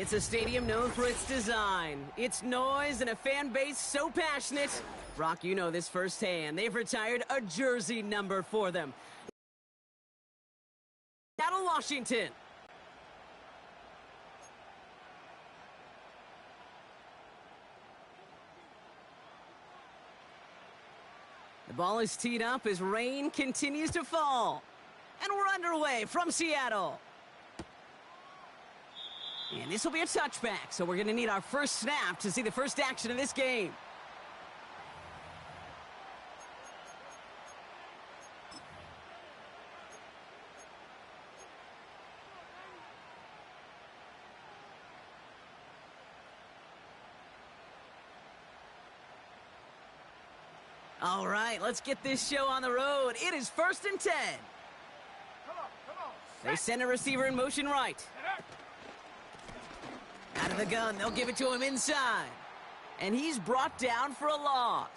It's a stadium known for its design, its noise, and a fan base so passionate. Brock, you know this firsthand. They've retired a jersey number for them. Seattle, Washington. The ball is teed up as rain continues to fall. And we're underway from Seattle. And this will be a touchback, so we're going to need our first snap to see the first action of this game. All right, let's get this show on the road. It is 1st and 10. Come on. They send a receiver in motion right. Out of the gun, they'll give it to him inside. And he's brought down for a loss.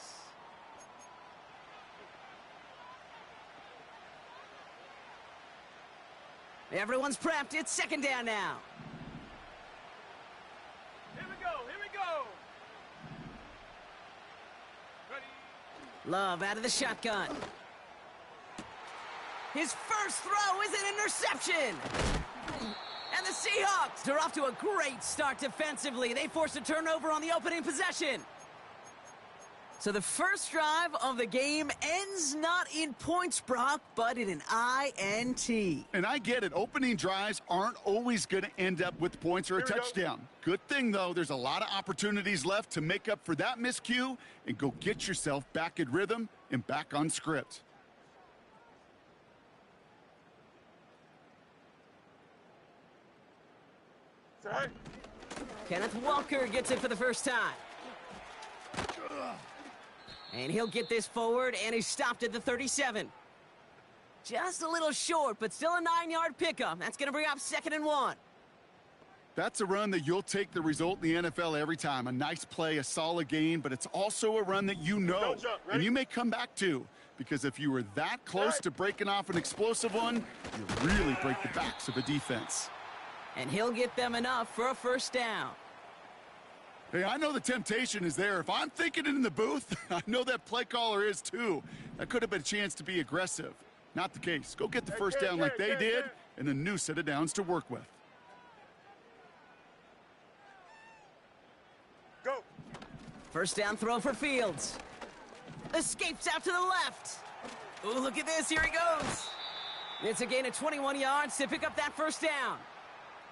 Everyone's prepped. It's 2nd down now. Here we go. Ready? Love out of the shotgun. His first throw is an interception. And the Seahawks are off to a great start defensively. They forced a turnover on the opening possession. So the first drive of the game ends not in points, Brock, but in an INT. And I get it. Opening drives aren't always going to end up with points or a touchdown. Good thing, though, there's a lot of opportunities left to make up for that miscue and go get yourself back in rhythm and back on script. Right. Kenneth Walker gets it for the first time. And he'll get this forward, and he's stopped at the 37. Just a little short, but still a 9-yard pickup. That's going to bring up 2nd and 1. That's a run that you'll take the result in the NFL every time. A nice play, a solid gain, but it's also a run that you know and you may come back to, because if you were that close to breaking off an explosive one, you really break the backs of a defense. And he'll get them enough for a first down. Hey, I know the temptation is there. If I'm thinking it in the booth, I know that play caller is too. That could have been a chance to be aggressive. Not the case. Go get the first down like they did, and a new set of downs to work with. Go. First down throw for Fields. Escapes out to the left. Ooh, look at this. Here he goes. It's a gain of 21 yards to pick up that first down.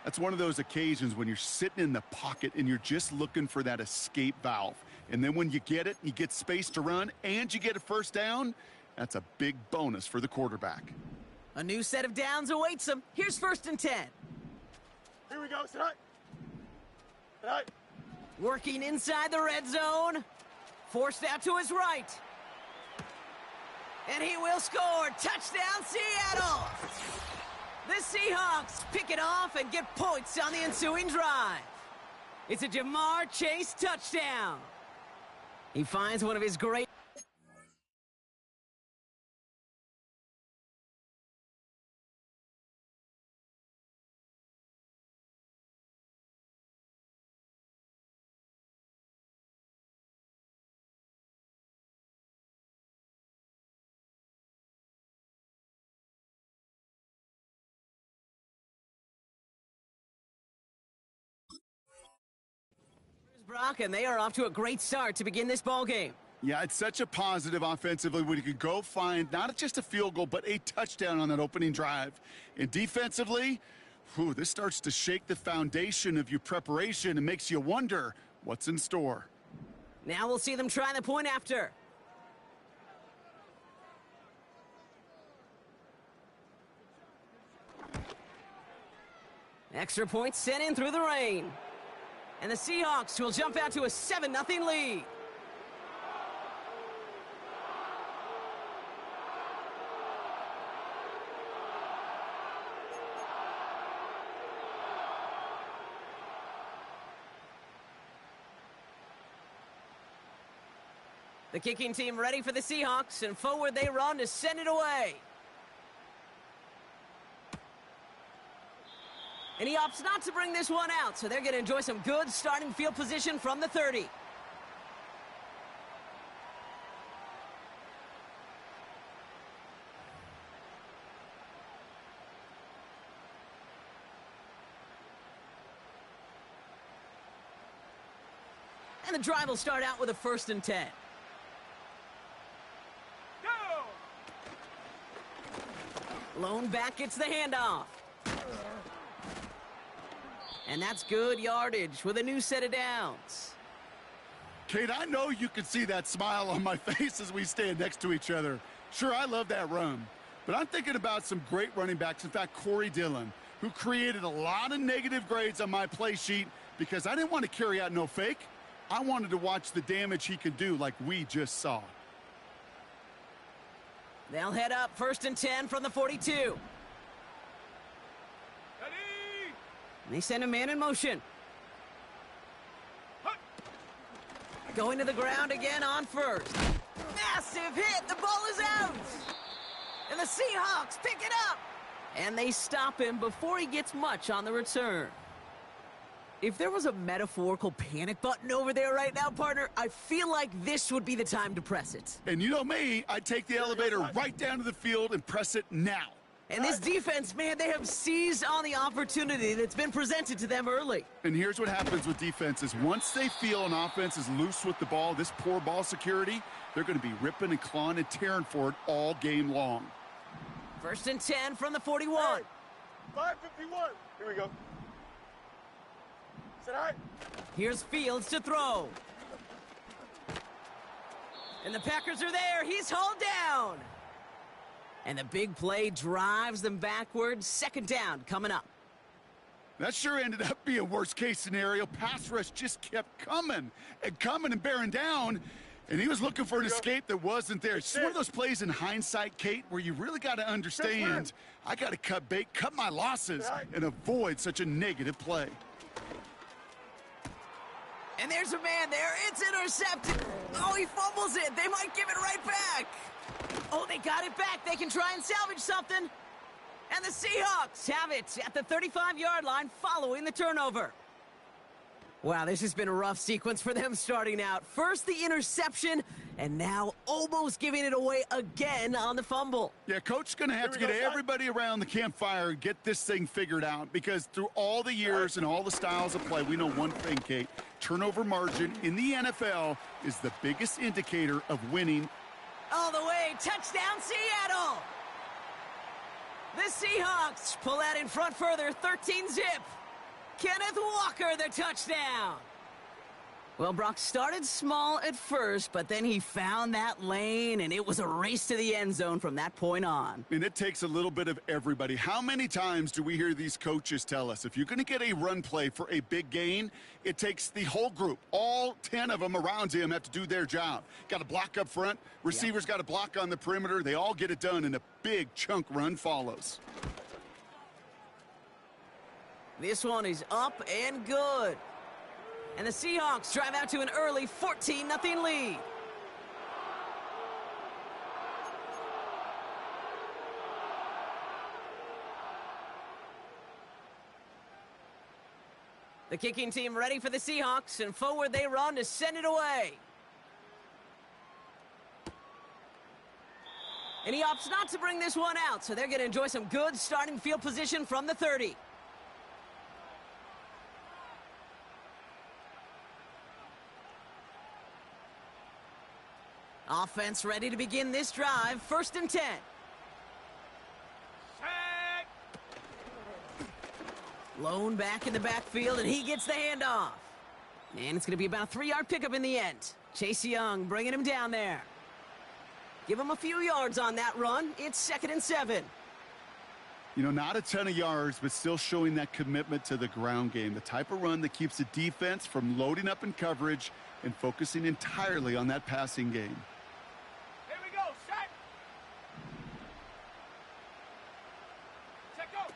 That's one of those occasions when you're sitting in the pocket and you're just looking for that escape valve. And then when you get it, you get space to run, and you get a first down, that's a big bonus for the quarterback. A new set of downs awaits him. Here's 1st and 10. Here we go. Right. Working inside the red zone. Forced out to his right. And he will score. Touchdown, Seattle! The Seahawks pick it off and get points on the ensuing drive. It's a Jamar Chase touchdown. He finds one of his great... Brock, and they are off to a great start to begin this ball game. Yeah, it's such a positive offensively when you can go find not just a field goal, but a touchdown on that opening drive. And defensively, this starts to shake the foundation of your preparation and makes you wonder what's in store. Now we'll see them try the point after. Extra points sent in through the rain. And the Seahawks will jump out to a 7-0 lead. The kicking team ready for the Seahawks, and forward they run to send it away. And he opts not to bring this one out, so they're going to enjoy some good starting field position from the 30. And the drive will start out with a 1st and 10. Go! Lone back gets the handoff. And that's good yardage with a new set of downs. Kate, I know you can see that smile on my face as we stand next to each other. Sure, I love that run. But I'm thinking about some great running backs. In fact, Corey Dillon, who created a lot of negative grades on my play sheet because I didn't want to carry out no fake. I wanted to watch the damage he could do like we just saw. They'll head up 1st and 10 from the 42. Ready? They send a man in motion. Going to the ground again on 1st. Massive hit. The ball is out. And the Seahawks pick it up. And they stop him before he gets much on the return. If there was a metaphorical panic button over there right now, partner, I feel like this would be the time to press it. And you know me, I'd take the elevator right down to the field and press it now. And this defense, man, they have seized on the opportunity that's been presented to them early. And here's what happens with defenses. Once they feel an offense is loose with the ball, this poor ball security, they're going to be ripping and clawing and tearing for it all game long. 1st and 10 from the 41. Hey, 5:51. Here we go. Sit high. Here's Fields to throw. And the Packers are there. He's hauled down. And the big play drives them backwards. 2nd down coming up. That sure ended up being worst case scenario. Pass rush just kept coming and bearing down. And he was looking for an escape that wasn't there. It's one of those plays in hindsight, Kate, where you really got to understand, I got to cut bait, cut my losses, and avoid such a negative play. And there's a man there. It's intercepted. Oh, he fumbles it. They might give it right back. Oh, they got it back. They can try and salvage something. And the Seahawks have it at the 35-yard line following the turnover. Wow, this has been a rough sequence for them starting out. First the interception, and now almost giving it away again on the fumble. Yeah, Coach's going to have to get everybody around the campfire and get this thing figured out, because through all the years and all the styles of play, we know one thing, Kate. Turnover margin in the NFL is the biggest indicator of winning. All the way, touchdown Seattle! The Seahawks pull out in front further, 13-zip. Kenneth Walker, the touchdown. Well, Brock started small at first, but then he found that lane, and it was a race to the end zone from that point on. And it takes a little bit of everybody. How many times do we hear these coaches tell us, if you're going to get a run play for a big gain, it takes the whole group, all 10 of them around him have to do their job. Got to block up front, receivers got to block on the perimeter. They all get it done, and a big chunk run follows. This one is up and good. And the Seahawks drive out to an early 14-0 lead. The kicking team ready for the Seahawks, and forward they run to send it away. And he opts not to bring this one out, so they're going to enjoy some good starting field position from the 30. Offense ready to begin this drive. 1st and 10. Set. Lone back in the backfield, and he gets the handoff. And it's going to be about a 3-yard pickup in the end. Chase Young bringing him down there. Give him a few yards on that run. It's 2nd and 7. You know, not a ton of yards, but still showing that commitment to the ground game. The type of run that keeps the defense from loading up in coverage and focusing entirely on that passing game. Here we go. Set. Set, go.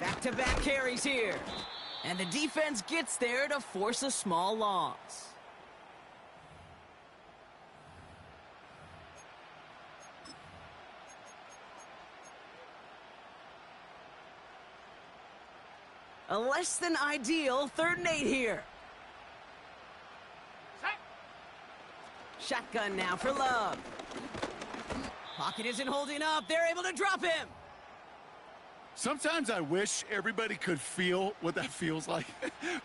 Back-to-back carries here. And the defense gets there to force a small loss. A less than ideal 3rd and 8 here. Set. Shotgun now for Love. Pocket isn't holding up. They're able to drop him. Sometimes I wish everybody could feel what that feels like.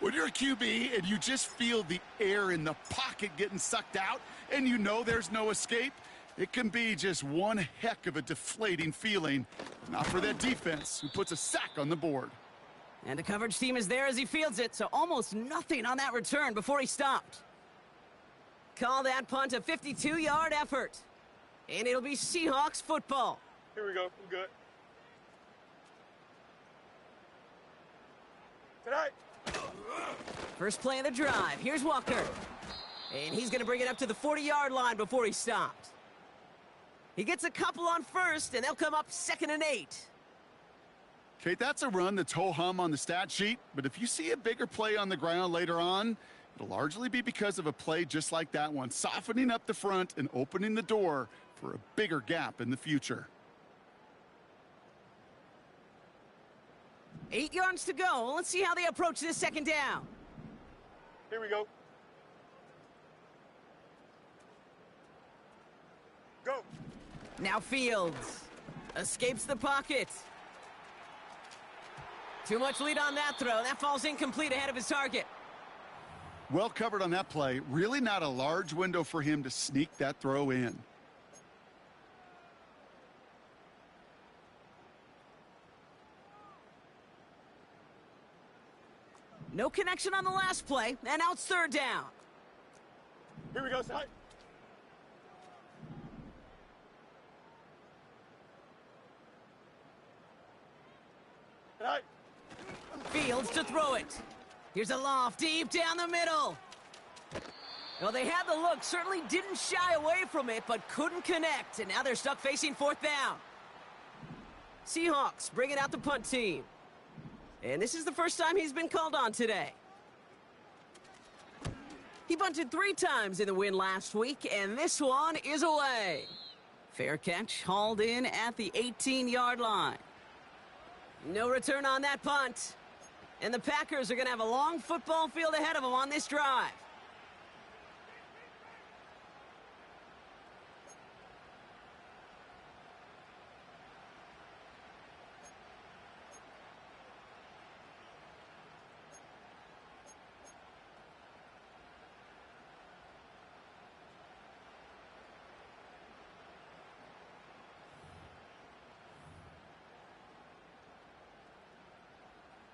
When you're a QB and you just feel the air in the pocket getting sucked out and you know there's no escape, it can be just one heck of a deflating feeling. Not for that defense who puts a sack on the board. And the coverage team is there as he fields it, so almost nothing on that return before he stopped. Call that punt a 52-yard effort. And it'll be Seahawks football. Here we go. I'm good. Tonight. First play of the drive. Here's Walker. And he's going to bring it up to the 40-yard line before he stopped. He gets a couple on first, and they'll come up 2nd and 8. Kate, that's a run that's ho-hum on the stat sheet, but if you see a bigger play on the ground later on, it'll largely be because of a play just like that one, softening up the front and opening the door for a bigger gap in the future. 8 yards to go. Let's see how they approach this 2nd down. Here we go. Go. Now Fields escapes the pocket. Too much lead on that throw. That falls incomplete ahead of his target. Well covered on that play. Really not a large window for him to sneak that throw in. No connection on the last play, and now it's 3rd down. Here we go, side. Tonight. Fields to throw it. Here's a loft deep down the middle. Well, they had the look, certainly didn't shy away from it, but couldn't connect, and now they're stuck facing 4th down. Seahawks bringing out the punt team. And this is the first time he's been called on today. He bunted 3 times in the win last week, and this one is away. Fair catch, hauled in at the 18-yard line. No return on that punt. And the Packers are going to have a long football field ahead of them on this drive.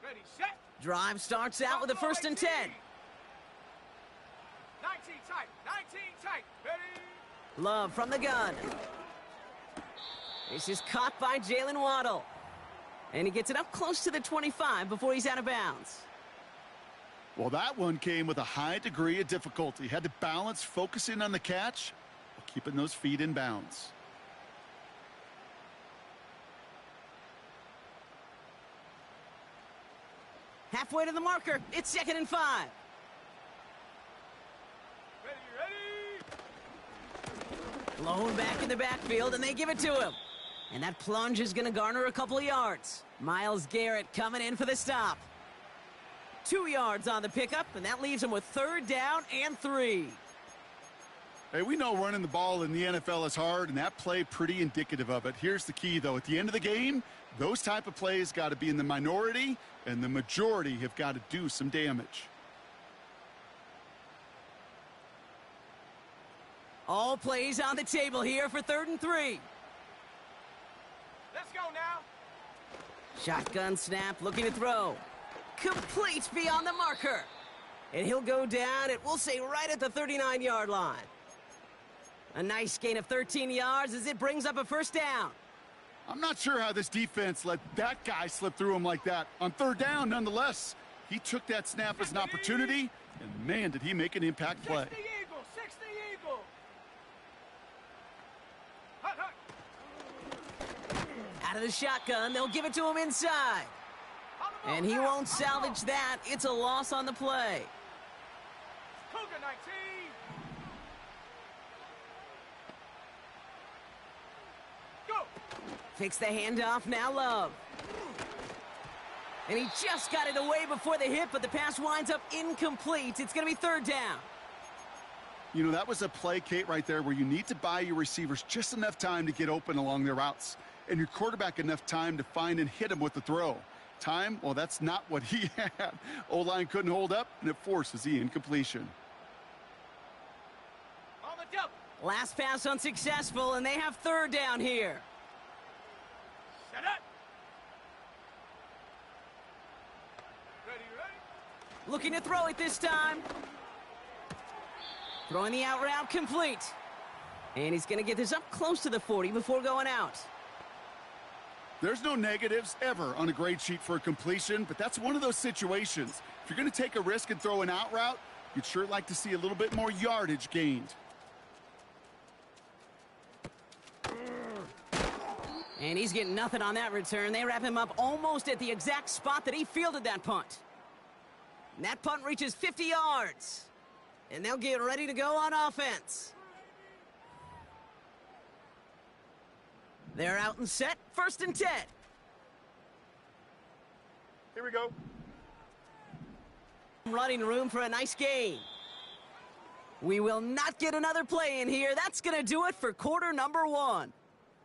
Ready, set. Drive starts out with a 1st and 10. 19 tight. 19 tight. Ready. Love from the gun. This is caught by Jalen Waddle. And he gets it up close to the 25 before he's out of bounds. Well, that one came with a high degree of difficulty. Had to balance focusing on the catch, while keeping those feet in bounds. Halfway to the marker. It's 2nd and 5. Ready. Blown back in the backfield, and they give it to him. And that plunge is going to garner a couple of yards. Myles Garrett coming in for the stop. 2 yards on the pickup, and that leaves him with 3rd down and 3. Hey, we know running the ball in the NFL is hard, and that play pretty indicative of it. Here's the key, though. At the end of the game, those type of plays got to be in the minority, and the majority have got to do some damage. All plays on the table here for 3rd and 3. Let's go now. Shotgun snap, looking to throw. Complete beyond the marker. And he'll go down, we'll say right at the 39-yard line. A nice gain of 13 yards as it brings up a 1st down. I'm not sure how this defense let that guy slip through him like that. On 3rd down, nonetheless, he took that snap as an opportunity, and man, did he make an impact play. 60 Eagle, 60 Eagle. Hut, hut. Out of the shotgun, they'll give it to him inside. And he won't salvage that. It's a loss on the play. Cougar 19. Go. Fakes the handoff, now Love. And he just got it away before the hit, but the pass winds up incomplete. It's going to be third down. You know, that was a play, Kate, right there where you need to buy your receivers just enough time to get open along their routes, and your quarterback enough time to find and hit him with the throw. Time, well, that's not what he had. O-line couldn't hold up, and it forces the incompletion. On the double. Last pass unsuccessful, and they have third down here. Set up. Ready, ready. Looking to throw it this time. Throwing the out route complete. And he's going to get this up close to the 40 before going out. There's no negatives ever on a grade sheet for a completion, but that's one of those situations. If you're going to take a risk and throw an out route, you'd sure like to see a little bit more yardage gained. And he's getting nothing on that return. They wrap him up almost at the exact spot that he fielded that punt. And that punt reaches 50 yards. And they'll get ready to go on offense. They're out and set, 1st and 10. Here we go. Running room for a nice gain. We will not get another play in here. That's going to do it for quarter number 1.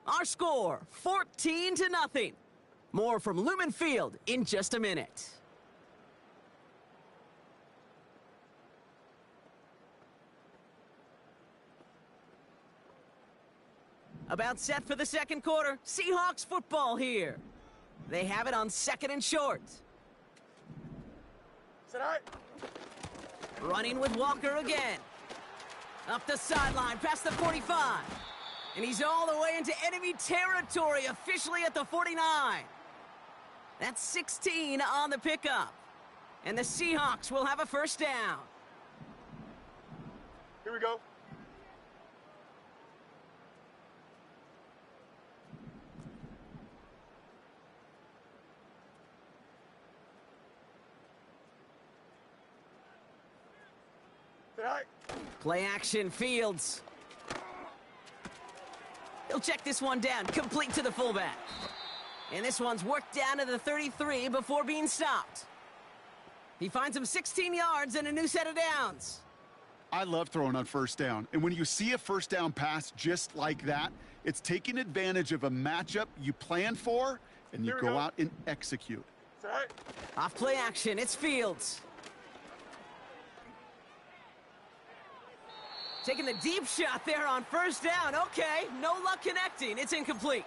Our score, 14-0. More from Lumen Field in just a minute. About set for the second quarter. Seahawks football here. They have it on 2nd and short. Set high. Running with Walker again. Up the sideline, past the 45. And he's all the way into enemy territory, officially at the 49. That's 16 on the pickup. And the Seahawks will have a first down. Here we go. Play action, Fields. He'll check this one down, complete to the fullback. And this one's worked down to the 33 before being stopped. He finds him 16 yards and a new set of downs. I love throwing on first down. And when you see a first down pass just like that, it's taking advantage of a matchup you plan for, and you go out and execute. Off play action, it's Fields. Taking the deep shot there on first down. Okay, no luck connecting. It's incomplete.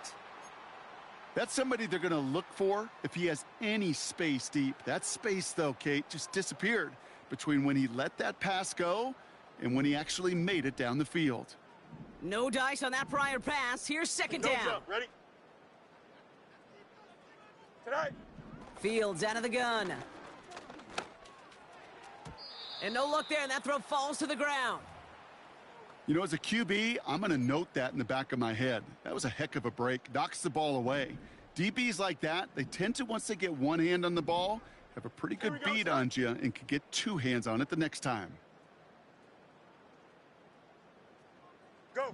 That's somebody they're going to look for if he has any space deep. That space, though, Kate, just disappeared between when he let that pass go and when he actually made it down the field. No dice on that prior pass. Here's second down. Jump. Ready? Tonight. Fields out of the gun. And no luck there, and that throw falls to the ground. You know, as a QB, I'm going to note that in the back of my head. That was a heck of a break. Knocks the ball away. DBs like that, they tend to, once they get one hand on the ball, have a pretty good beat on you and can get two hands on it the next time. Go.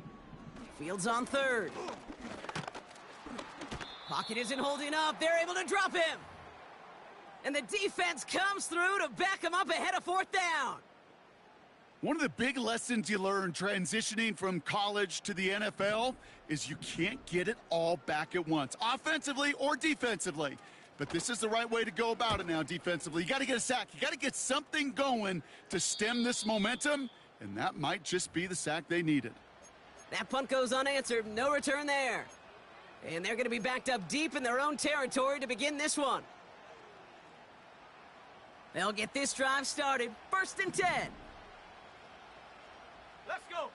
Fields on third. Pocket isn't holding up. They're able to drop him. And the defense comes through to back him up ahead of fourth down. One of the big lessons you learn transitioning from college to the NFL is you can't get it all back at once, offensively or defensively. But this is the right way to go about it now defensively. You got to get a sack. You got to get something going to stem this momentum, and that might just be the sack they needed. That punt goes unanswered. No return there. And they're going to be backed up deep in their own territory to begin this one. They'll get this drive started. 1st and 10. Let's go.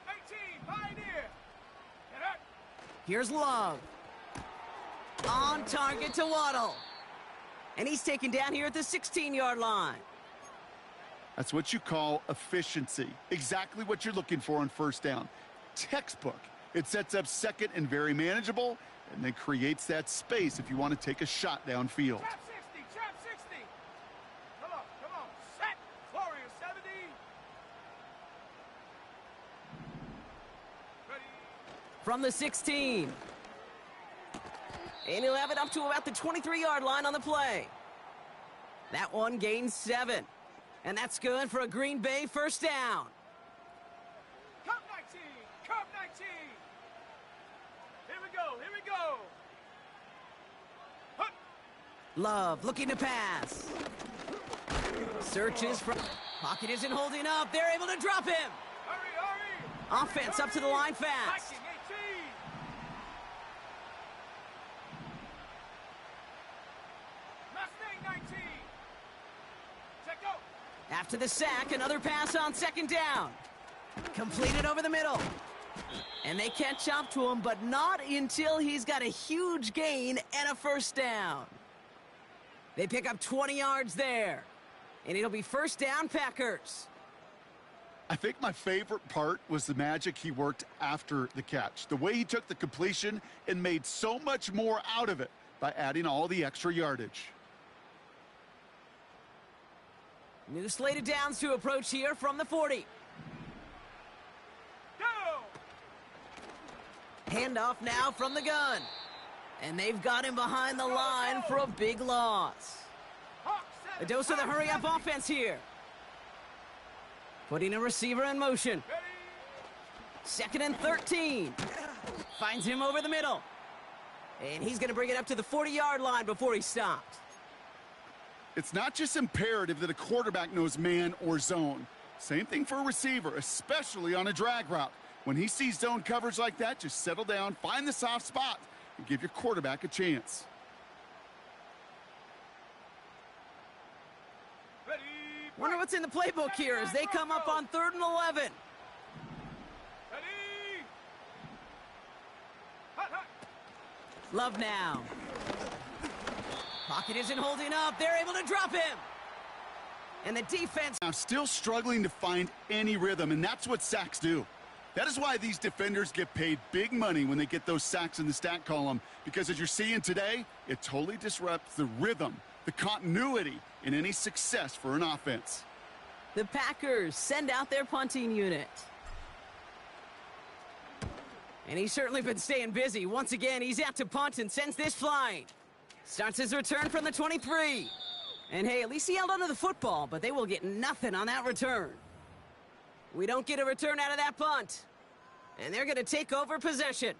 18, Pioneer. Get up. Here's Love. On target to Waddle. And he's taken down here at the 16-yard line. That's what you call efficiency. Exactly what you're looking for on first down. Textbook. It sets up second and very manageable, and then creates that space if you want to take a shot downfield. Trap 60, trap 60. Come on. Set. Warrior 70. Ready. From the 16. And he'll have it up to about the 23-yard line on the play. That one gains 7. And that's good for a Green Bay first down. Cup 19! Cup 19! Here we go! Here we go! Hup. Love looking to pass. Searches from... Pocket isn't holding up. They're able to drop him. Hurry, hurry! Offense up to the line fast. Viking 18! Mustang 19! Check go! After the sack, another pass on second down. Completed over the middle. And they catch up to him, but not until he's got a huge gain and a first down. They pick up 20 yards there. And it'll be first down, Packers. I think my favorite part was the magic he worked after the catch. The way he took the completion and made so much more out of it by adding all the extra yardage. New slated downs to approach here from the 40. Go! Handoff now from the gun. And they've got him behind the line for a big loss. A dose of the hurry-up offense here. Putting a receiver in motion. Second and 13. Finds him over the middle. And he's going to bring it up to the 40-yard line before he stops. It's not just imperative that a quarterback knows man or zone. Same thing for a receiver, especially on a drag route. When he sees zone coverage like that, just settle down, find the soft spot, and give your quarterback a chance. Wonder what's in the playbook here as they come up on 3rd and 11. Ready! Hut, hut. Love now. Pocket isn't holding up. They're able to drop him. And the defense... Now still struggling to find any rhythm, and that's what sacks do. That is why these defenders get paid big money when they get those sacks in the stat column, because as you're seeing today, it totally disrupts the rhythm, the continuity, and any success for an offense. The Packers send out their punting unit. And he's certainly been staying busy. Once again, he's out to punt and sends this flying. Starts his return from the 23. And hey, at least he held onto the football, but they will get nothing on that return. We don't get a return out of that punt. And they're going to take over possession.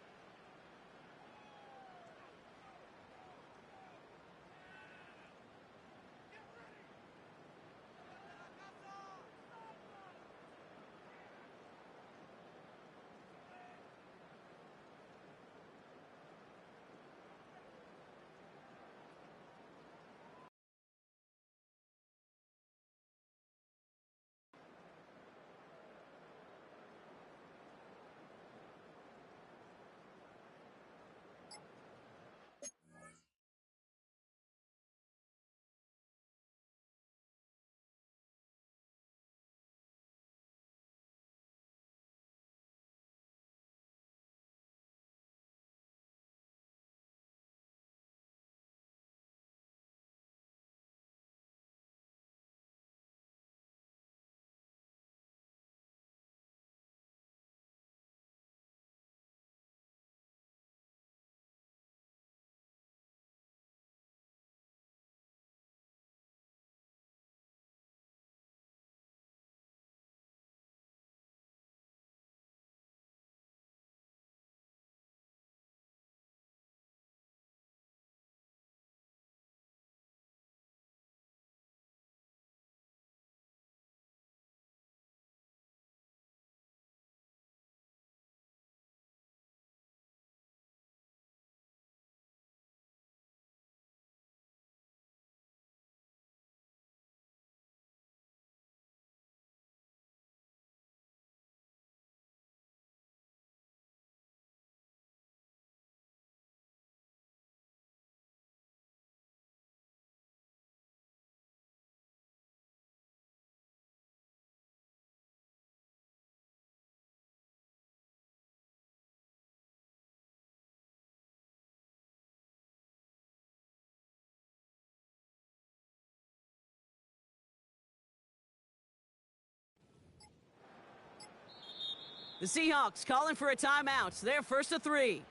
The Seahawks calling for a timeout. So they're first to 3.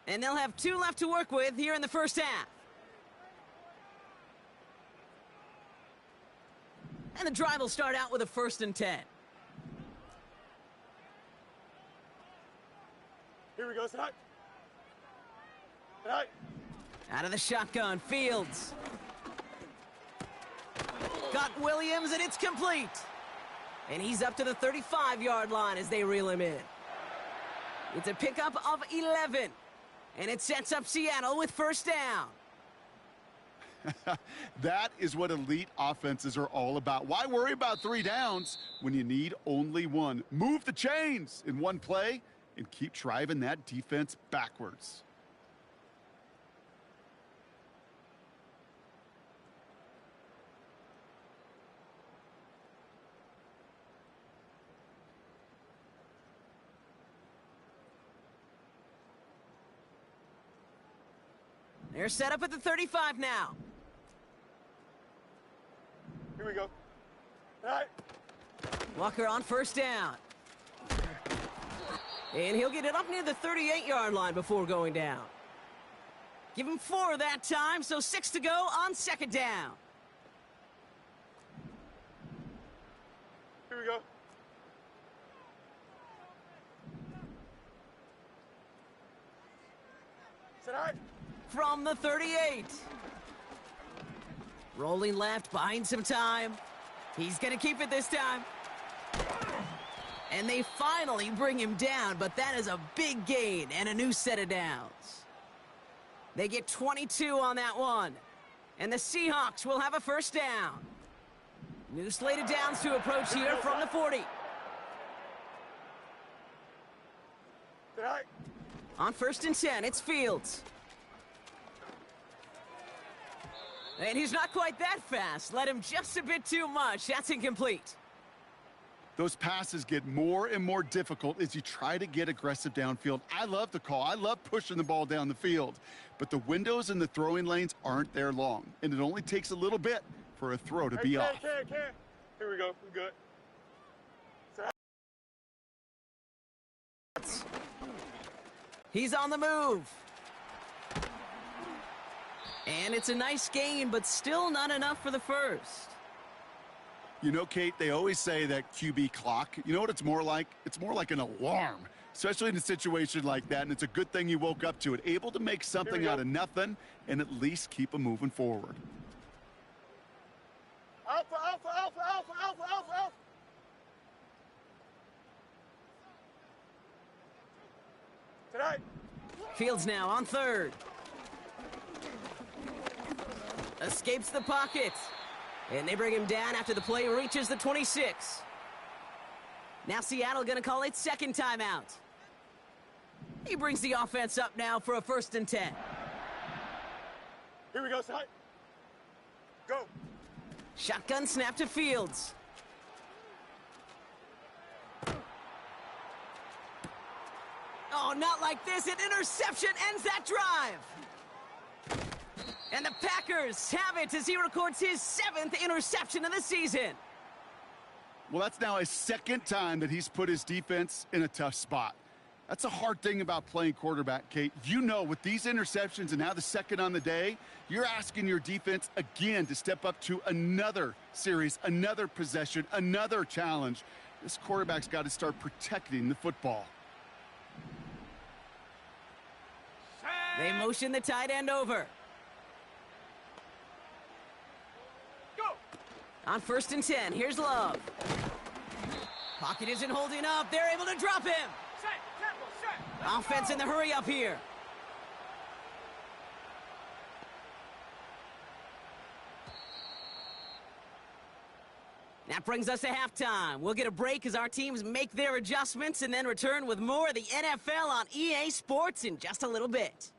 And they'll have 2 left to work with here in the first half. And the drive will start out with a 1st and 10. Here we go, Tonight. Tonight. Out of the shotgun, Fields. Got Williams, and it's complete. And he's up to the 35-yard line as they reel him in. It's a pickup of 11. And it sets up Seattle with 1st down. That is what elite offenses are all about. Why worry about 3 downs when you need only 1? Move the chains in one play and keep driving that defense backwards. They're set up at the 35 now. Here we go. Tonight. Walker on 1st down. And he'll get it up near the 38-yard line before going down. Give him 4 that time, so 6 to go on 2nd down. Here we go. Tonight. From the 38. Rolling left, buying some time. He's going to keep it this time. And they finally bring him down, but that is a big gain and a new set of downs. They get 22 on that one. And the Seahawks will have a 1st down. New slate of downs to approach here from the 40. Tonight. On 1st and 10, it's Fields. And he's not quite that fast. Let him just a bit too much. That's incomplete. Those passes get more and more difficult as you try to get aggressive downfield. I love the call. I love pushing the ball down the field. But the windows in the throwing lanes aren't there long. And it only takes a little bit for a throw to be off. Here we go. We're good. He's on the move. And it's a nice gain, but still not enough for the 1st. You know, Kate, they always say that QB clock, you know what it's more like? It's more like an alarm, especially in a situation like that, and it's a good thing you woke up to it, able to make something out of nothing and at least keep them moving forward. Alpha, alpha, alpha, alpha, alpha, alpha, alpha. Tonight. Fields now on 3rd. Escapes the pocket. And they bring him down after the play reaches the 26. Now Seattle going to call it 2nd timeout. He brings the offense up now for a 1st and 10. Here we go, side. Go. Shotgun snap to Fields. Oh, not like this. An interception ends that drive. And the Packers have it as he records his 7th interception of the season. Well, that's now his 2nd time that he's put his defense in a tough spot. That's a hard thing about playing quarterback, Kate. You know, with these interceptions and now the 2nd on the day, you're asking your defense again to step up to another series, another possession, another challenge. This quarterback's got to start protecting the football. They motion the tight end over. On 1st and 10, here's Love. Pocket isn't holding up. They're able to drop him. Offense in the hurry up here. That brings us to halftime. We'll get a break as our teams make their adjustments and then return with more of the NFL on EA Sports in just a little bit.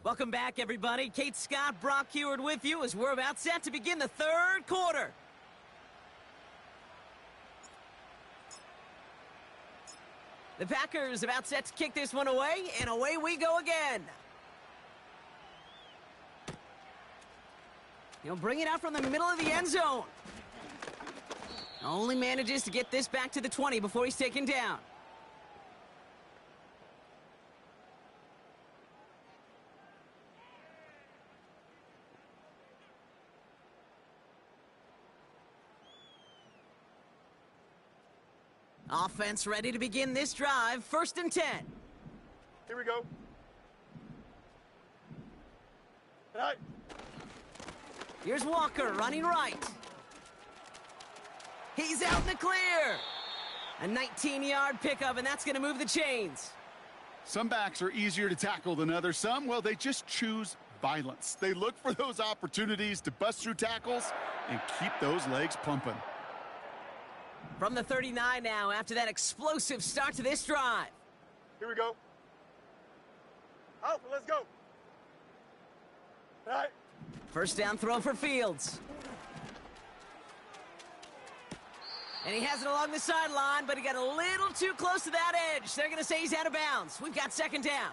Welcome back, everybody. Kate Scott, Brock Heward with you as we're about set to begin the 3rd quarter. The Packers about set to kick this one away, and away we go again. He'll bring it out from the middle of the end zone. Only manages to get this back to the 20 before he's taken down. Offense ready to begin this drive. 1st and 10. Here we go. Right. Here's Walker running right. He's out in the clear. A 19-yard pickup, and that's going to move the chains. Some backs are easier to tackle than others. Some, well, they just choose violence. They look for those opportunities to bust through tackles and keep those legs pumping. From the 39 now, after that explosive start to this drive. Here we go. Out, let's go. All right. First down throw for Fields. And he has it along the sideline, but he got a little too close to that edge. They're going to say he's out of bounds. We've got 2nd down.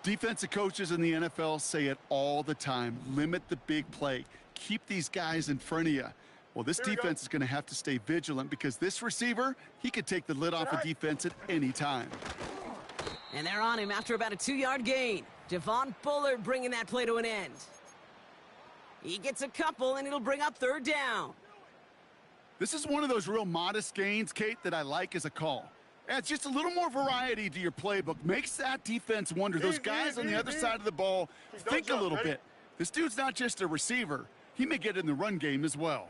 Defensive coaches in the NFL say it all the time. Limit the big play. Keep these guys in front of you. Well, this defense is going to have to stay vigilant because this receiver, he could take the lid off a defense at any time. And they're on him after about a 2-yard gain. Javon Bullard bringing that play to an end. He gets a couple, and it'll bring up 3rd down. This is one of those real modest gains, Kate, that I like as a call. Adds just a little more variety to your playbook. Makes that defense wonder. Those guys on the other side of the ball think a little bit. This dude's not just a receiver. He may get in the run game as well.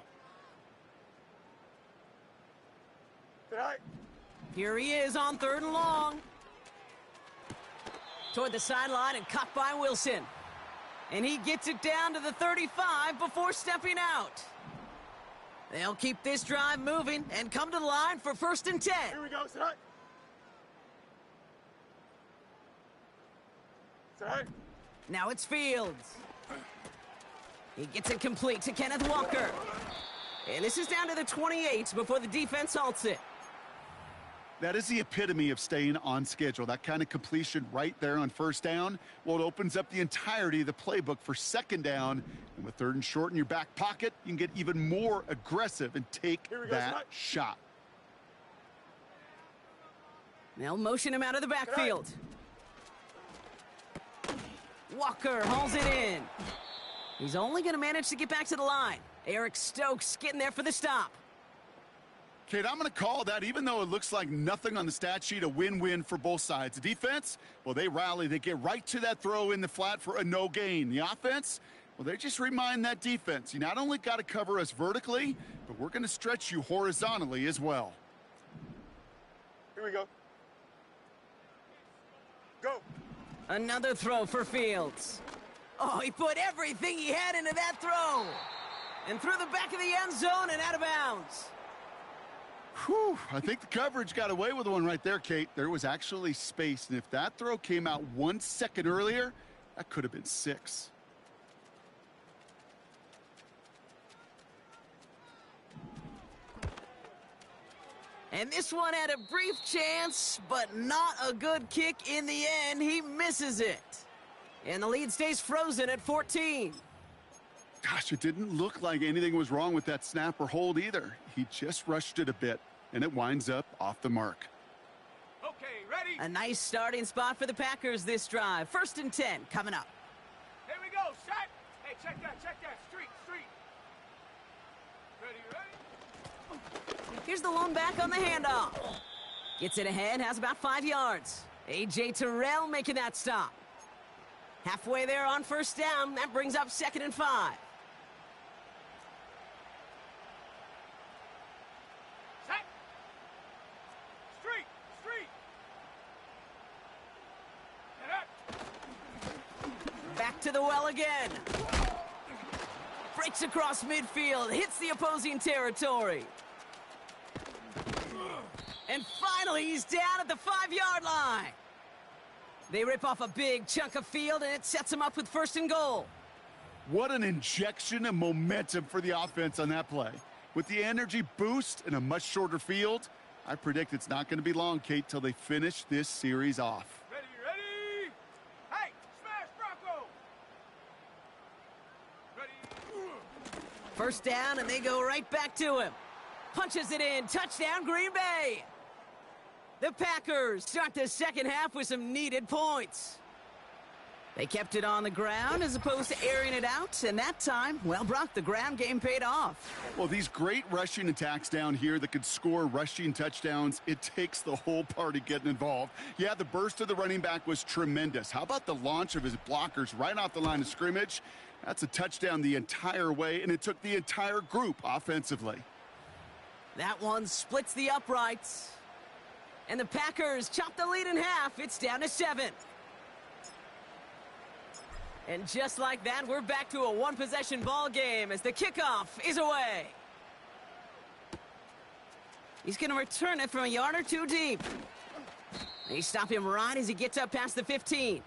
Here he is on 3rd and long. Toward the sideline and caught by Wilson. And he gets it down to the 35 before stepping out. They'll keep this drive moving and come to the line for 1st and 10. Here we go, Side. Side. Now it's Fields. He gets it complete to Kenneth Walker. And this is down to the 28 before the defense halts it. That is the epitome of staying on schedule. That kind of completion right there on 1st down. Well, it opens up the entirety of the playbook for 2nd down. And with 3rd and short in your back pocket, you can get even more aggressive and take that shot. They'll motion him out of the backfield. Walker hauls it in. He's only going to manage to get back to the line. Eric Stokes getting there for the stop. Kate, I'm going to call that, even though it looks like nothing on the stat sheet, a win-win for both sides. The defense, well, they rally. They get right to that throw in the flat for a no gain. The offense, well, they just remind that defense, you not only got to cover us vertically, but we're going to stretch you horizontally as well. Here we go. Go. Another throw for Fields. Oh, he put everything he had into that throw. And through the back of the end zone and out of bounds. Whew, I think the coverage got away with one right there, Kate. There was actually space, and if that throw came out 1 second earlier, that could have been 6. And this one had a brief chance, but not a good kick in the end. He misses it. And the lead stays frozen at 14. Gosh, it didn't look like anything was wrong with that snap or hold either. He just rushed it a bit, and it winds up off the mark. Okay, ready? A nice starting spot for the Packers this drive. 1st and 10 coming up. Here we go, shot. Hey, check that. Street. Ready? Here's the lone back on the handoff. Gets it ahead, has about 5 yards. A.J. Terrell making that stop. Halfway there on 1st down. That brings up 2nd and 5. Set. Street. Get up. Back to the well again. Breaks across midfield, hits the opposing territory. And finally, he's down at the 5-yard line. They rip off a big chunk of field, and it sets him up with 1st and goal. What an injection of momentum for the offense on that play. With the energy boost and a much shorter field, I predict it's not going to be long, Kate, till they finish this series off. Ready, ready. Hey, smash Bronco. Ready. First down, and they go right back to him. Punches it in. Touchdown, Green Bay. The Packers start the second half with some needed points. They kept it on the ground as opposed to airing it out, and that time, well, Brock, the ground game paid off. Well, these great rushing attacks down here that could score rushing touchdowns, it takes the whole party getting involved. Yeah, the burst of the running back was tremendous. How about the launch of his blockers right off the line of scrimmage? That's a touchdown the entire way, and it took the entire group offensively. That one splits the uprights. And the Packers chop the lead in half. It's down to 7. And just like that, we're back to a one-possession ball game as the kickoff is away. He's going to return it from a yard or two deep. They stop him right as he gets up past the 15.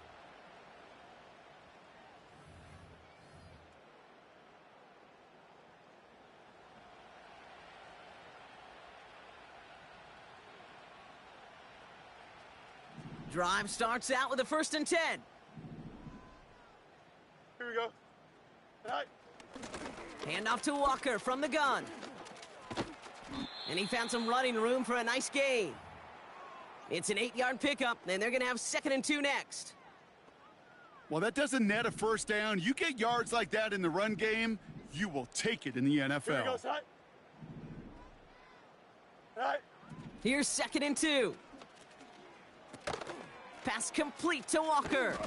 Drive starts out with a 1st and 10. Here we go. Right. Hand off to Walker from the gun. And he found some running room for a nice gain. It's an 8-yard pickup, and they're going to have 2nd and 2 next. Well, that doesn't net a first down. You get yards like that in the run game, you will take it in the NFL. Here we go, side. Right. Here's 2nd and 2. Pass complete to Walker.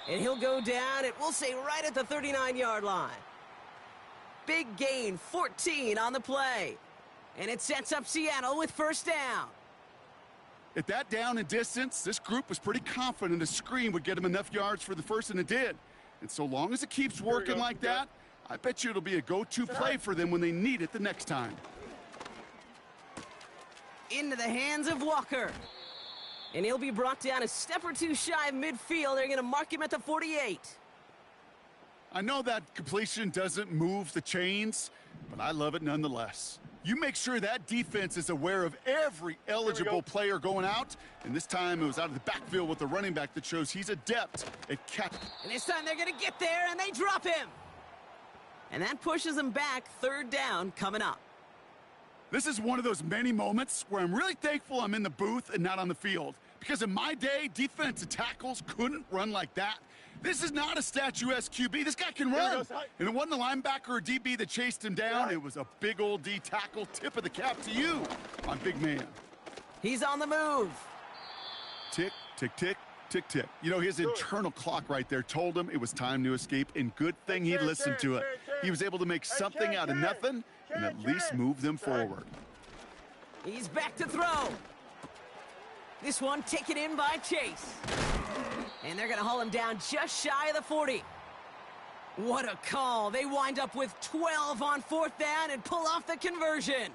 And he'll go down, and we'll say right at the 39-yard line. Big gain, 14 on the play. And it sets up Seattle with 1st down. At that down and distance, this group was pretty confident a screen would get them enough yards for the first, and it did. And so long as it keeps working like that, I bet you it'll be a go-to play for them when they need it the next time. Into the hands of Walker. And he'll be brought down a step or two shy of midfield. They're going to mark him at the 48. I know that completion doesn't move the chains, but I love it nonetheless. You make sure that defense is aware of every eligible player going out, and this time it was out of the backfield with the running back that shows he's adept at catching. And this time they're going to get there, and they drop him. And that pushes them back. 3rd down coming up. This is one of those many moments where I'm really thankful I'm in the booth and not on the field. Because in my day, defensive tackles couldn't run like that. This is not a statuesque QB. This guy can run. And it wasn't a linebacker or DB that chased him down. It was a big old D tackle. Tip of the cap to you, my big man. He's on the move. Tick, tick, tick, tick, tick. You know, his internal clock right there told him it was time to escape, and good thing he listened to it. He was able to make something out of nothing and at least move them forward. He's back to throw. This one taken in by Chase. And they're going to haul him down just shy of the 40. What a call. They wind up with 12 on 4th down and pull off the conversion.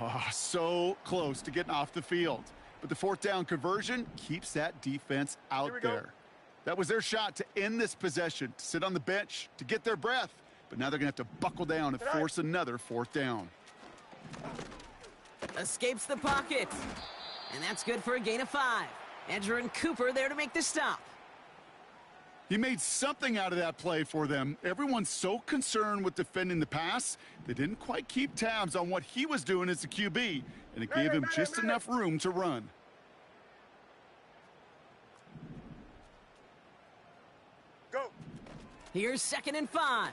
Oh, so close to getting off the field. But the 4th down conversion keeps that defense out there. That was their shot to end this possession, to sit on the bench, to get their breath. But now they're going to have to buckle down and force another 4th down. Escapes the pocket. And that's good for a gain of 5. Edger and Cooper there to make the stop. He made something out of that play for them. Everyone's so concerned with defending the pass, they didn't quite keep tabs on what he was doing as the QB, and it gave him just enough room to run. Go. Here's 2nd and 5.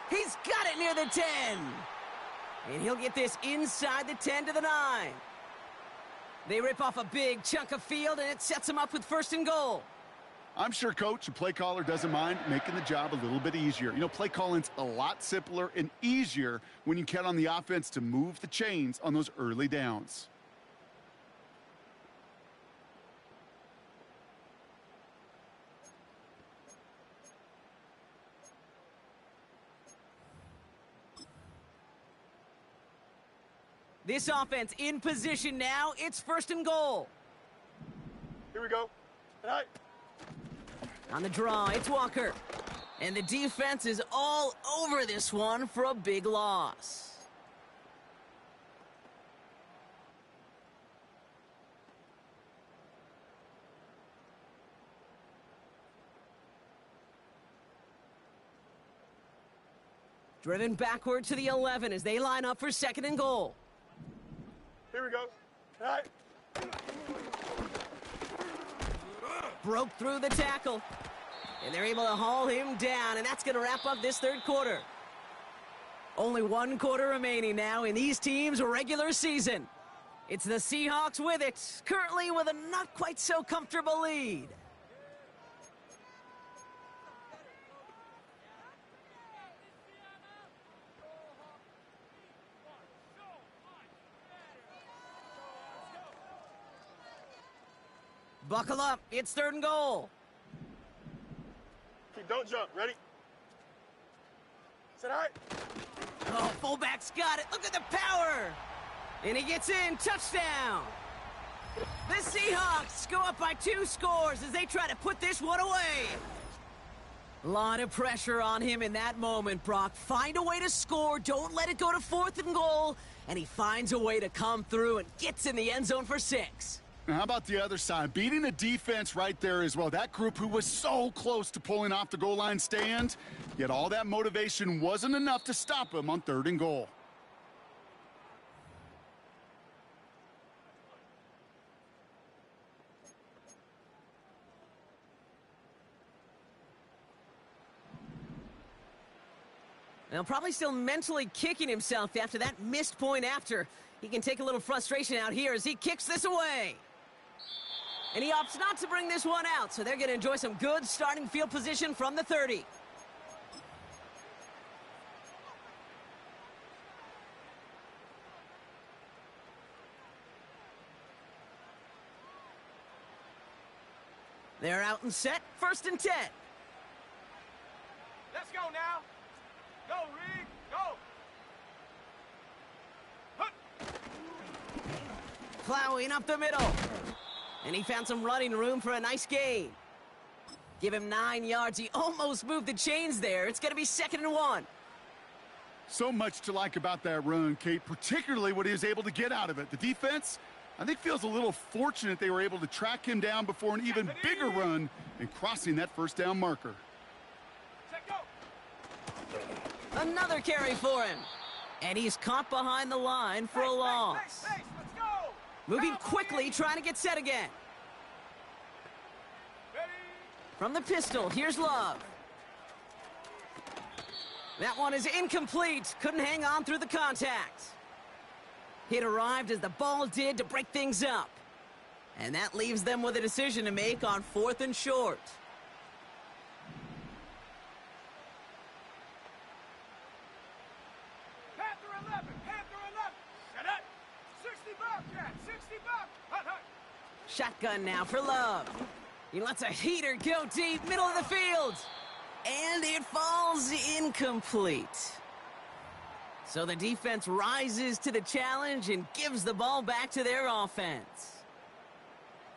He's got it near the 10. And he'll get this inside the 10 to the 9. They rip off a big chunk of field, and it sets them up with 1st and goal. I'm sure coach and play caller doesn't mind making the job a little bit easier. You know, play calling's a lot simpler and easier when you count on the offense to move the chains on those early downs. This offense in position now. It's 1st and goal. Here we go. Right. On the draw, it's Walker. And the defense is all over this one for a big loss. Driven backward to the 11 as they line up for 2nd and goal. Here we go. All right. Broke through the tackle. And they're able to haul him down, and that's going to wrap up this 3rd quarter. Only 1 quarter remaining now in these teams' regular season. It's the Seahawks with it, currently with a not quite so comfortable lead. Buckle up, it's 3rd and goal. Don't jump. Ready? Is that all right? Oh, fullback's got it. Look at the power. And he gets in. Touchdown. The Seahawks go up by 2 scores as they try to put this one away. A lot of pressure on him in that moment, Brock. Find a way to score. Don't let it go to 4th and goal. And he finds a way to come through and gets in the end zone for 6. Now, how about the other side? Beating the defense right there as well. That group who was so close to pulling off the goal line stand, yet all that motivation wasn't enough to stop him on 3rd and goal. Now, probably still mentally kicking himself after that missed point after. He can take a little frustration out here as he kicks this away. And he opts not to bring this one out, so they're going to enjoy some good starting field position from the 30. They're out and set, 1st and 10. Let's go now. Go, Reed. Go. Plowing up the middle. And he found some running room for a nice gain. Give him 9 yards. He almost moved the chains there. It's going to be 2nd and 1. So much to like about that run, Kate, particularly what he was able to get out of it. The defense, I think, feels a little fortunate they were able to track him down before an even bigger run and crossing that 1st down marker. Check go. Another carry for him. And he's caught behind the line for a loss. Let's go. Moving quickly, trying to get set again. Ready. From the pistol, here's Love. That one is incomplete. Couldn't hang on through the contact. It arrived as the ball did to break things up. And that leaves them with a decision to make on 4th and short. Panther 11. Shut up. 60 Bobcat. 60 Bob. Hut. Shotgun now for Love. He lets a heater go deep, middle of the field. And it falls incomplete. So the defense rises to the challenge and gives the ball back to their offense.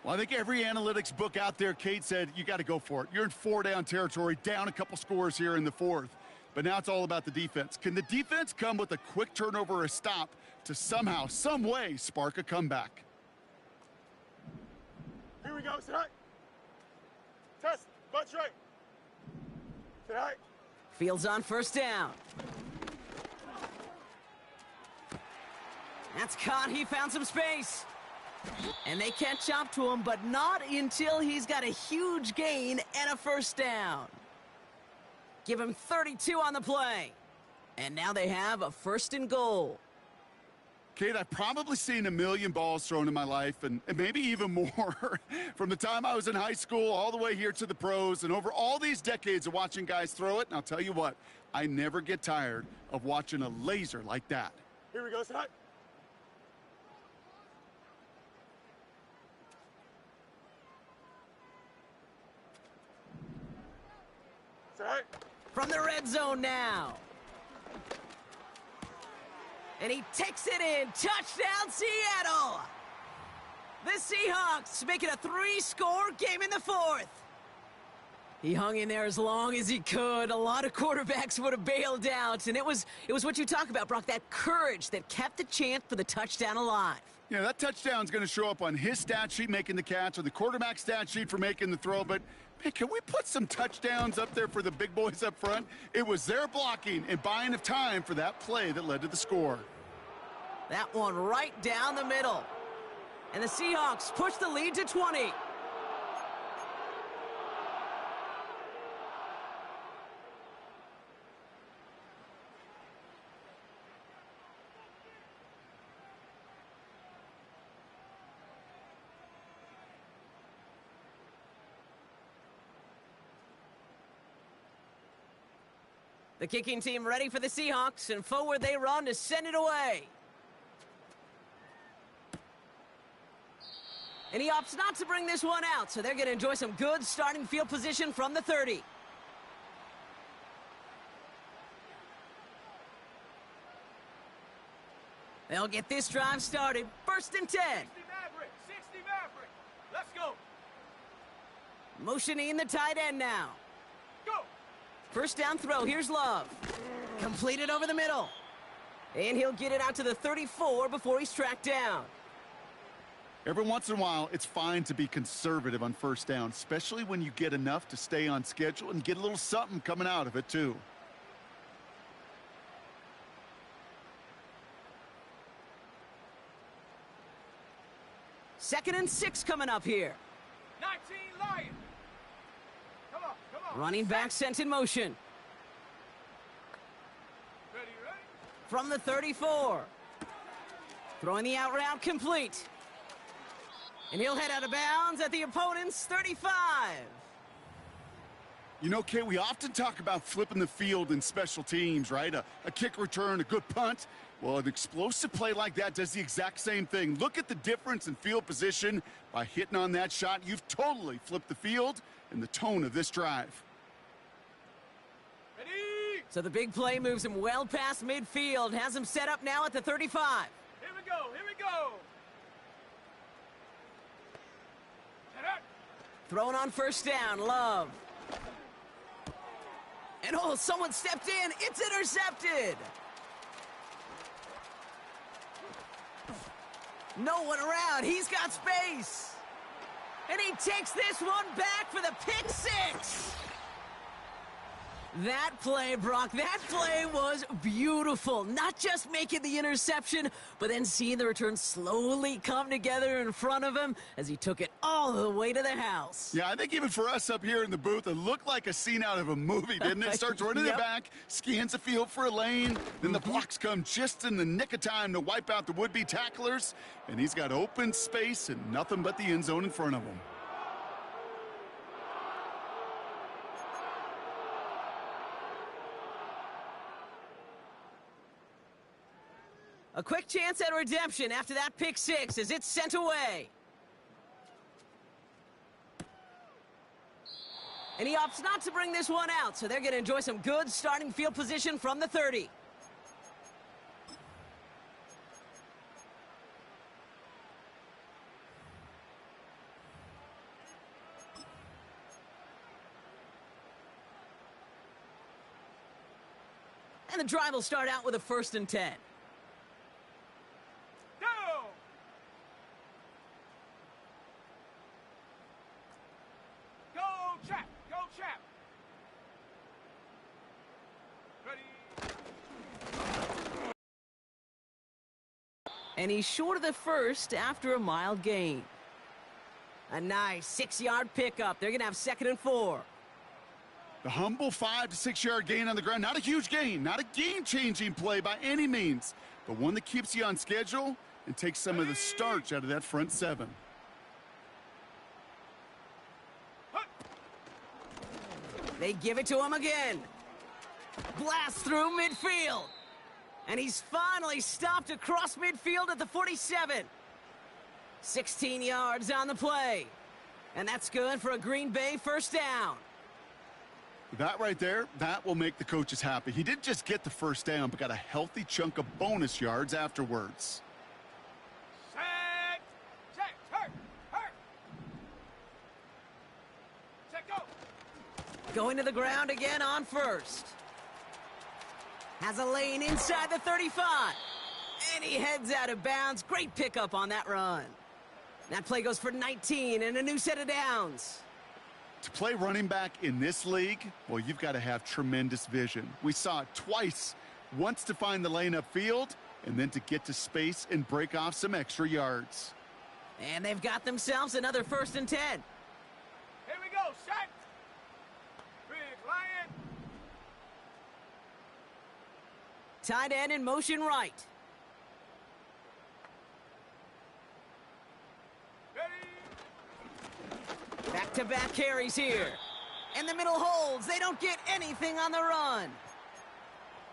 Well, I think every analytics book out there, Kate, said you got to go for it. You're in 4-down territory, down a couple scores here in the 4th. But now it's all about the defense. Can the defense come with a quick turnover or a stop to somehow, some way, spark a comeback? Here we go. Sit high. Test. Bunch right. Sit high. Fields on 1st down. That's caught. He found some space. And they catch up to him, but not until he's got a huge gain and a 1st down. Give him 32 on the play. And now they have a 1st and goal. Kate, I've probably seen a million balls thrown in my life, and maybe even more. From the time I was in high school all the way here to the pros, and over all these decades of watching guys throw it, and I'll tell you what, I never get tired of watching a laser like that. Here we go. Sit high. Sit high. From the red zone now. And he takes it in. Touchdown, Seattle! The Seahawks make it a 3-score game in the 4th. He hung in there as long as he could. A lot of quarterbacks would have bailed out, and it was what you talk about, Brock, that courage that kept the chance for the touchdown alive. Yeah, that touchdown's going to show up on his stat sheet making the catch or the quarterback stat sheet for making the throw. But, man, can we put some touchdowns up there for the big boys up front? It was their blocking and buying of time for that play that led to the score. That one right down the middle. And the Seahawks push the lead to 20. The kicking team ready for the Seahawks, and forward they run to send it away. And he opts not to bring this one out, so they're going to enjoy some good starting field position from the 30. They'll get this drive started. 1st and 10. 60 Maverick, 60 Maverick. Let's go. Motioning the tight end now. Go. First down throw, here's Love. Completed over the middle. And he'll get it out to the 34 before he's tracked down. Every once in a while, it's fine to be conservative on first down, especially when you get enough to stay on schedule and get a little something coming out of it, too. Second and 6 coming up here. 19 Lion. Come on. Running back sent in motion. Ready. From the 34. Throwing the out route complete. And he'll head out of bounds at the opponent's 35. You know, Kay, we often talk about flipping the field in special teams, right? A kick return, a good punt. Well, an explosive play like that does the exact same thing. Look at the difference in field position. By hitting on that shot, you've totally flipped the field and the tone of this drive. Ready. So the big play moves him well past midfield, has him set up now at the 35. Here we go. Thrown on first down, Love. And oh, someone stepped in. It's intercepted. No one around. He's got space. And he takes this one back for the pick 6. That play, Brock, that play was beautiful. Not just making the interception, but then seeing the return slowly come together in front of him as he took it all the way to the house. Yeah, I think even for us up here in the booth, it looked like a scene out of a movie, didn't it? Starts running it back, scans the field for a lane, then the blocks come just in the nick of time to wipe out the would-be tacklers, and he's got open space and nothing but the end zone in front of him. A quick chance at redemption after that pick 6 as it's sent away. And he opts not to bring this one out, so they're going to enjoy some good starting field position from the 30. And the drive will start out with a 1st and 10. And he's short of the first after a mild gain. A nice 6-yard pickup. They're going to have 2nd and 4. The humble 5 to 6 yard gain on the ground. Not a huge gain, not a game-changing play by any means, but one that keeps you on schedule and takes some of the starch out of that front 7. They give it to him again. Blast through midfield. And he's finally stopped across midfield at the 47. 16 yards on the play. And that's good for a Green Bay 1st down. That right there, that will make the coaches happy. He didn't just get the 1st down, but got a healthy chunk of bonus yards afterwards. Set, check, hurt. Check, go. going to the ground again on first. Has a lane inside the 35. And he heads out of bounds. Great pickup on that run. That play goes for 19 and a new set of downs. To play running back in this league, well, you've got to have tremendous vision. We saw it twice. Once to find the lane upfield, and then to get to space and break off some extra yards. And they've got themselves another 1st and 10. Here we go, set. Big Lion. Tight end in motion right. Ready. Back-to-back carries here. And the middle holds. They don't get anything on the run.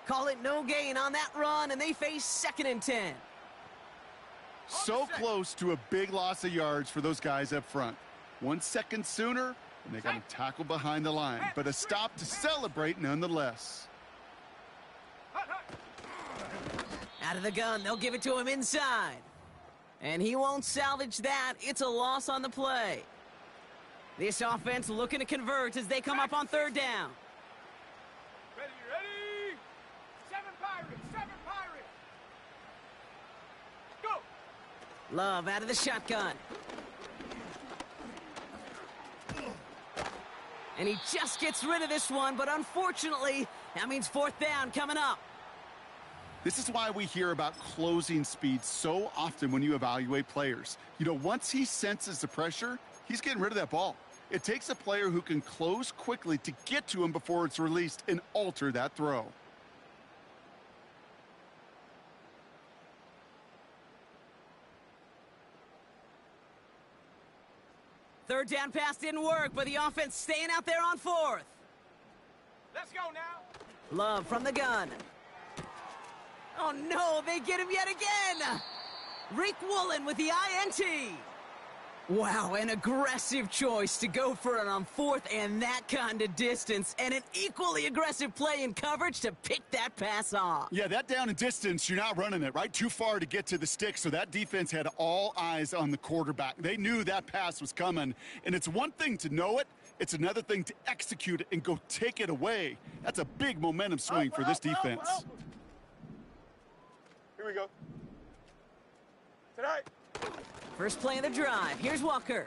Call it no gain on that run, and they face 2nd and 10. So close to a big loss of yards for those guys up front. 1 second sooner, and they got to tackle behind the line. But a stop to celebrate nonetheless. Out of the gun, they'll give it to him inside. And he won't salvage that. It's a loss on the play. This offense looking to convert as they come up on 3rd down. Ready, ready. 7 Pirates, 7 Pirates. Go. Love out of the shotgun. And he just gets rid of this one, but unfortunately, that means 4th down coming up. This is why we hear about closing speed so often when you evaluate players. You know, once he senses the pressure, he's getting rid of that ball. It takes a player who can close quickly to get to him before it's released and alter that throw. Third down pass didn't work, but the offense staying out there on 4th. Let's go now. Love from the gun. Oh no, they get him yet again. Rick Woolen with the INT. Wow, an aggressive choice to go for it on 4th and that kind of distance, and an equally aggressive play in coverage to pick that pass off. Yeah, that down and distance, you're not running it, right? Too far to get to the stick, so that defense had all eyes on the quarterback. They knew that pass was coming, and it's one thing to know it, it's another thing to execute it and go take it away. That's a big momentum swing for this defense. Here we go. Tonight. First play of the drive. Here's Walker.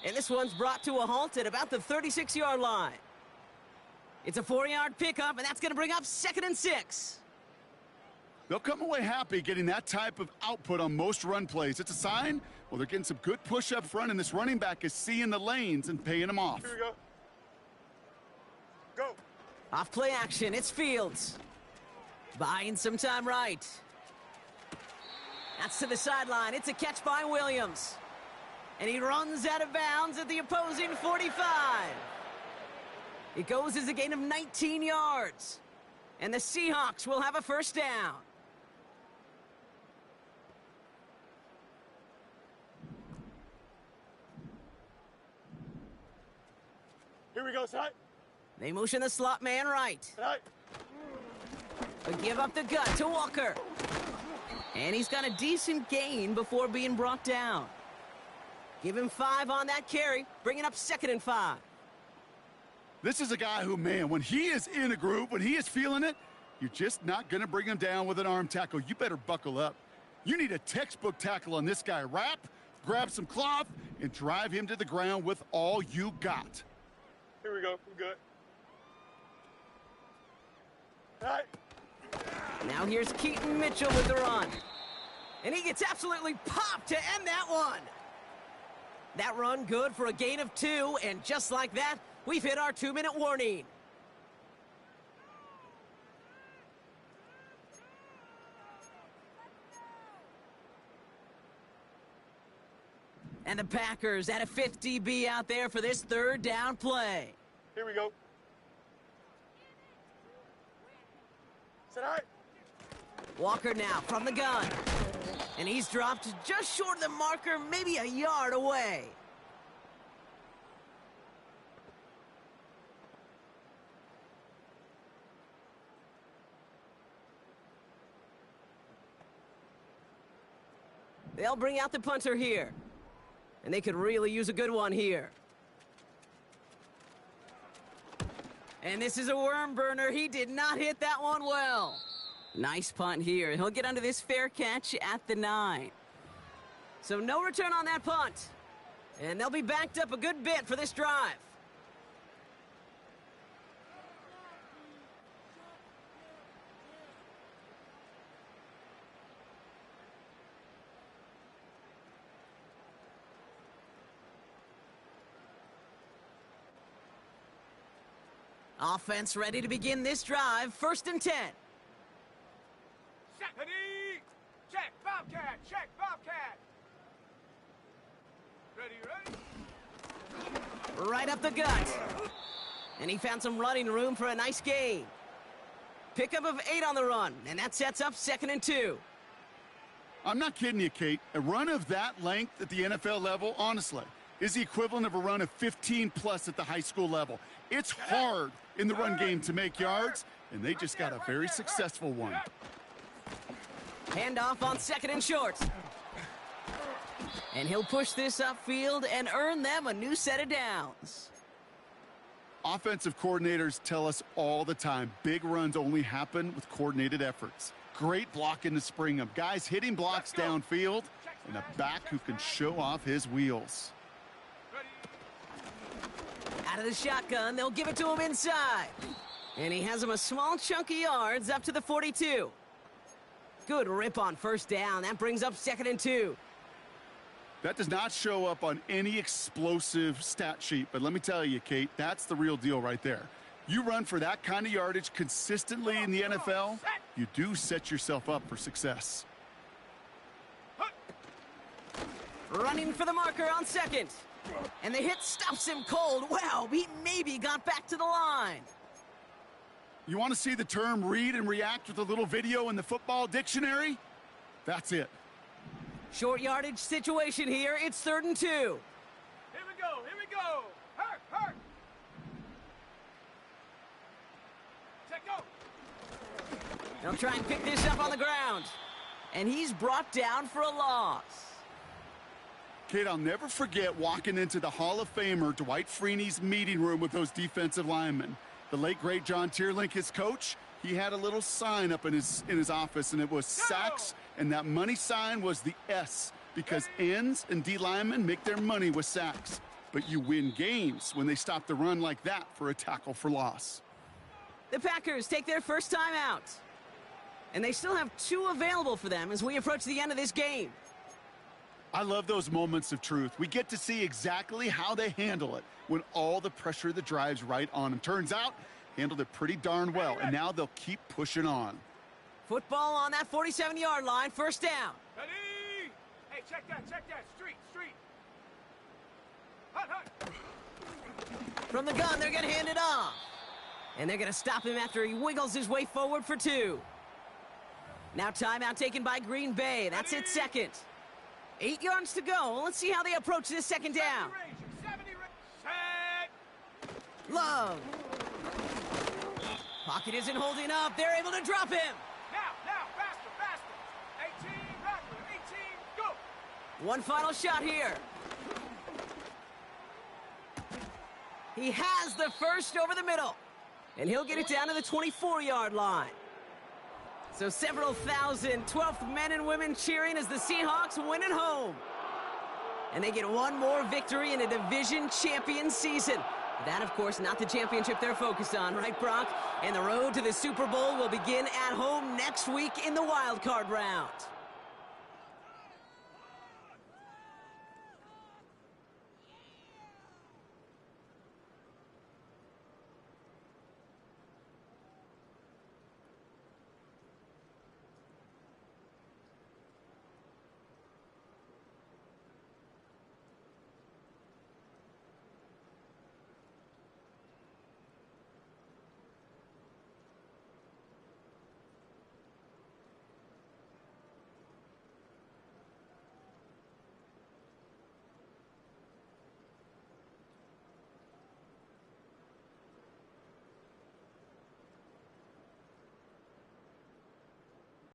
And this one's brought to a halt at about the 36-yard line. It's a 4-yard pickup, and that's going to bring up 2nd and 6. They'll come away happy getting that type of output on most run plays. It's a sign, well, they're getting some good push up front, and this running back is seeing the lanes and paying them off. Here we go. Go. Off play action. It's Fields. Buying some time right. That's to the sideline. It's a catch by Williams. And he runs out of bounds at the opposing 45. It goes as a gain of 19 yards. And the Seahawks will have a 1st down. Here we go, side. They motion the slot man right. Tonight. But give up the gut to Walker. And he's got a decent gain before being brought down. Give him 5 on that carry, bringing up 2nd and 5. This is a guy who, man, when he is in a groove, when he is feeling it, you're just not going to bring him down with an arm tackle. You better buckle up. You need a textbook tackle on this guy. Wrap, grab some cloth, and drive him to the ground with all you got. Here we go. We're good. Tonight. Now here's Keaton Mitchell with the run. And he gets absolutely popped to end that one. That run good for a gain of 2, and just like that, we've hit our 2-minute warning. And the Packers at a 50B out there for this 3rd down play. Here we go. Tonight. Walker now from the gun. And he's dropped just short of the marker, maybe a yard away. They'll bring out the punter here. And they could really use a good one here. And this is a worm burner. He did not hit that one well. Nice punt here. He'll get under this fair catch at the 9. So no return on that punt. And they'll be backed up a good bit for this drive. Offense ready to begin this drive. 1st and 10. Set. Ready. Check. Bobcat. Check. Bobcat. Ready. Right up the gut. And he found some running room for a nice gain. Pickup of 8 on the run. And that sets up 2nd and 2. I'm not kidding you, Kate. A run of that length at the NFL level, honestly, is the equivalent of a run of 15+ at the high school level. It's hard in the run game to make yards, and they just got a very successful one. Handoff on 2nd and short. And he'll push this upfield and earn them a new set of downs. Offensive coordinators tell us all the time, big runs only happen with coordinated efforts. Great blocking to spring them. Guys hitting blocks downfield, and a back who can show off his wheels. Out of the shotgun, they'll give it to him inside. And he has him a small chunk of yards up to the 42. Good rip on 1st down. That brings up 2nd and 2. That does not show up on any explosive stat sheet, but let me tell you, Kate, that's the real deal right there. You run for that kind of yardage consistently in the NFL, you do set yourself up for success. Running for the marker on 2nd. And the hit stops him cold. Wow, he maybe got back to the line. You want to see the term read and react with a little video in the football dictionary? That's it. Short yardage situation here. It's 3rd and 2. Here we go. Hurt. Check go. They'll try and pick this up on the ground. And he's brought down for a loss. Kate, I'll never forget walking into the Hall of Famer Dwight Freeney's meeting room with those defensive linemen. The late, great John Tierlink, his coach, he had a little sign up in his office, and it was sacks, and that money sign was the S, because ends and D linemen make their money with sacks. But you win games when they stop the run like that for a tackle for loss. The Packers take their first time out. And they still have 2 available for them as we approach the end of this game. I love those moments of truth. We get to see exactly how they handle it when all the pressure of the drive's right on them. Turns out, handled it pretty darn well, and now they'll keep pushing on. Football on that 47-yard line, 1st down. Ready? Hey, check that. Street. Hut. From the gun, they're going to hand it off. And they're going to stop him after he wiggles his way forward for 2. Now timeout taken by Green Bay. That's it, 2nd. 8 yards to go. Let's see how they approach this 2nd down. 70 set. Love. Pocket isn't holding up. They're able to drop him. Now, faster. 18, Rockland, 18, go. One final shot here. He has the first over the middle. And he'll get it down to the 24-yard line. So several thousand 12th men and women cheering as the Seahawks win at home. And they get one more victory in a division champion season. That, of course, not the championship they're focused on, right, Brock? And the road to the Super Bowl will begin at home next week in the wild card round.